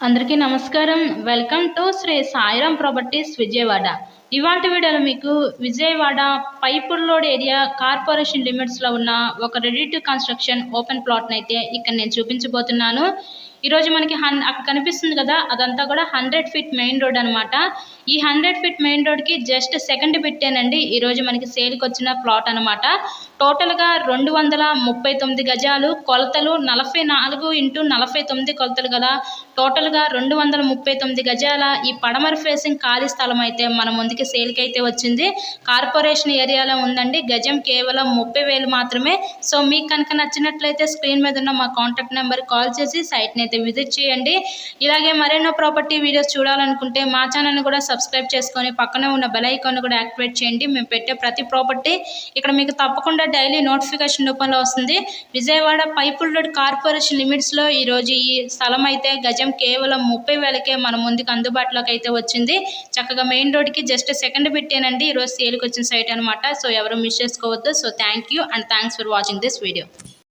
అందరికీ నమస్కారం. Welcome to Shri Sairam properties Vijayawada. ఇవాల్టి వీడియోలో మీకు Vijayawada Pipula road area corporation లిమిట్స్లో ఉన్న ఒక రెడీ టు కన్స్ట్రక్షన్ ఓపెన్ ప్లాట్ని అయితే ఇక్కడ నేను చూపించబోతున్నాను. ఈరోజు మనకి అక్కడ కనిపిస్తుంది కదా, అదంతా కూడా 100 ఫీట్ మెయిన్ రోడ్ అనమాట. ఈ 100 ఫీట్ మెయిన్ రోడ్కి జస్ట్ సెకండ్ బిట్టేనండి ఈరోజు మనకి సేల్కి వచ్చిన ప్లాట్ అనమాట. టోటల్గా 239 గజాలు, కొలతలు 44x49 కొలతలు గల టోటల్గా 239 గజాల ఈ పడమర ఫేసింగ్ ఖాళీ స్థలం అయితే మన ముందుకి సేల్కి అయితే వచ్చింది. కార్పొరేషన్ ఏరియాలో ఉందండి. గజం కేవలం 30,000 మాత్రమే. సో మీకు కనుక నచ్చినట్లయితే స్క్రీన్ మీద ఉన్న మా కాంటాక్ట్ నెంబర్ కాల్ చేసి సైట్ని అయితే విజిట్ చేయండి. ఇలాగే మరెన్నో ప్రాపర్టీ వీడియోస్ చూడాలనుకుంటే మా ఛానల్ని కూడా సబ్స్క్రైబ్ చేసుకొని పక్కనే ఉన్న బెల్ ఐకాన్ కూడా యాక్టివేట్ చేయండి. మేము పెట్టే ప్రతి ప్రాపర్టీ ఇక్కడ మీకు తప్పకుండా డైలీ నోటిఫికేషన్ రూపంలో వస్తుంది. విజయవాడ పైపుల్ రోడ్ కార్పొరేషన్ లిమిట్స్లో ఈరోజు ఈ స్థలం అయితే గజం కేవలం 30,000కే మన ముందుకు అందుబాటులోకి అయితే వచ్చింది. చక్కగా మెయిన్ రోడ్కి జస్ట్ సెకండ్ బిట్టేనండి ఈరోజు సేల్కి వచ్చిన సైట్ అనమాట. సో ఎవరు మిస్ చేసుకోవద్దు. So thank you and thanks for watching this video.